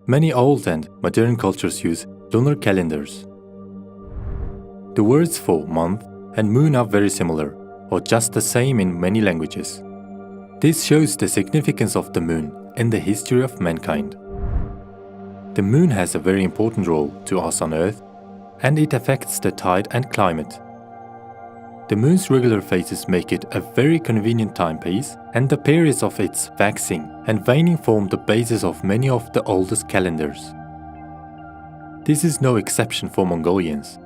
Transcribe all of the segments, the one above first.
Many old and modern cultures use lunar calendars. The words for month and moon are very similar, or just the same in many languages. This shows the significance of the moon in the history of mankind. The moon has a very important role to us on Earth, and it affects the tide and climate. The moon's regular phases make it a very convenient timepiece, and the periods of its waxing and waning form the basis of many of the oldest calendars. This is no exception for Mongolians.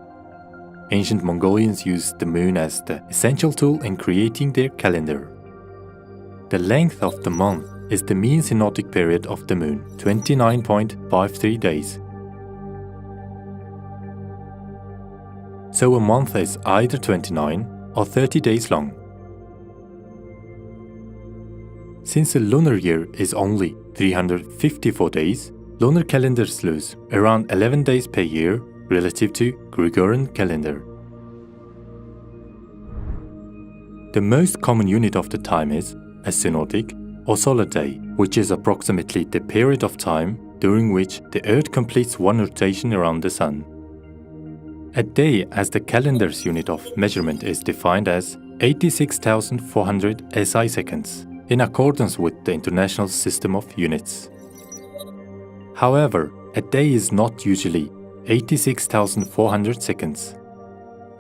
Ancient Mongolians used the moon as the essential tool in creating their calendar. The length of the month is the mean synodic period of the moon, 29.53 days. So a month is either 29 or 30 days long. Since the lunar year is only 354 days, lunar calendars lose around 11 days per year relative to Gregorian calendar. The most common unit of the time is a synodic or solar day, which is approximately the period of time during which the Earth completes one rotation around the Sun. A day as the calendar's unit of measurement is defined as 86,400 SI seconds, in accordance with the International System of Units. However, a day is not usually 86,400 seconds.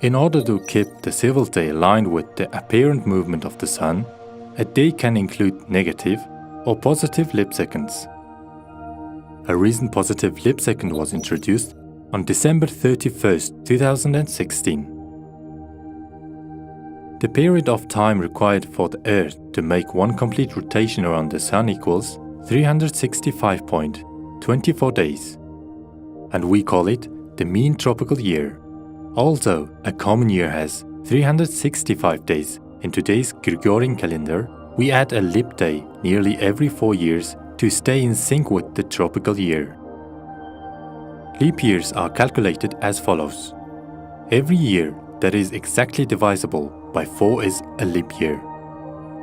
In order to keep the civil day aligned with the apparent movement of the Sun, a day can include negative or positive lip seconds. A recent positive lip second was introduced on December 31, 2016. The period of time required for the Earth to make one complete rotation around the Sun equals 365.24 days, and we call it the mean tropical year. Although a common year has 365 days in today's Gregorian calendar, we add a leap day nearly every 4 years to stay in sync with the tropical year. Leap years are calculated as follows. Every year that is exactly divisible by 4 is a leap year,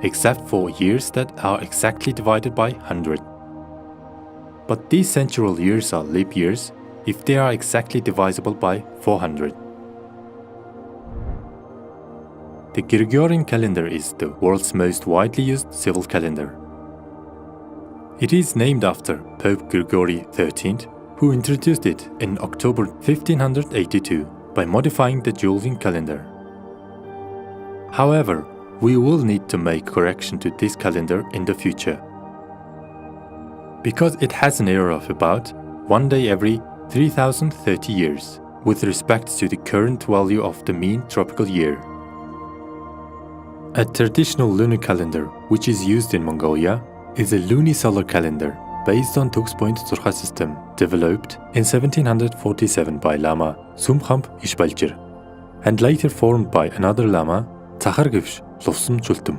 except for years that are exactly divided by 100. But these centural years are leap years if they are exactly divisible by 400. The Gregorian calendar is the world's most widely used civil calendar. It is named after Pope Gregory XIII, who introduced it in October 1582 by modifying the Julian calendar. However, we will need to make correction to this calendar in the future, because it has an error of about 1 day every 3030 years with respect to the current value of the mean tropical year. A traditional lunar calendar, which is used in Mongolia, is a lunisolar calendar based on Tug's-Point Zurcha system, developed in 1747 by Lama Sumkhamp Ishbalchir, and later formed by another Lama, Tsakhargivsh Losum Chultum.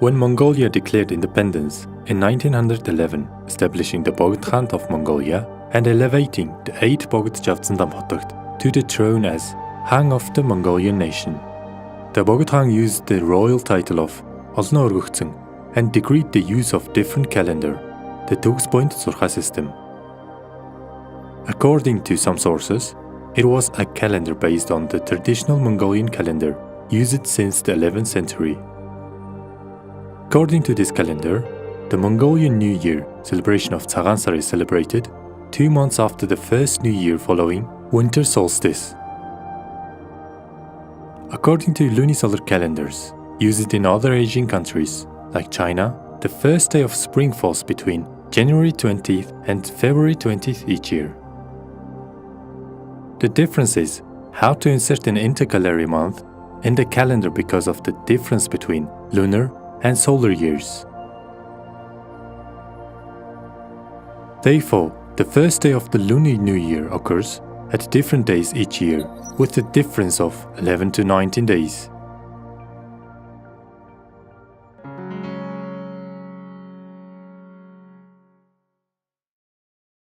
When Mongolia declared independence in 1911, establishing the Bogd Khan of Mongolia and elevating the 8 Bogd Javtsandamhotogt to the throne as Hang of the Mongolian nation, the Bogd Khan used the royal title of Olno Urguchtsen and decreed the use of different calendar, the Tug's-Point Zurcha system. According to some sources, it was a calendar based on the traditional Mongolian calendar used since the 11th century. According to this calendar, the Mongolian New Year celebration of Tsagansar is celebrated 2 months after the first New Year following winter solstice. According to lunisolar calendars used in other Asian countries, like China, the first day of spring falls between January 20th and February 20th each year. The difference is how to insert an intercalary month in the calendar because of the difference between lunar and solar years. Therefore, the first day of the Lunar New Year occurs at different days each year, with a difference of 11 to 19 days.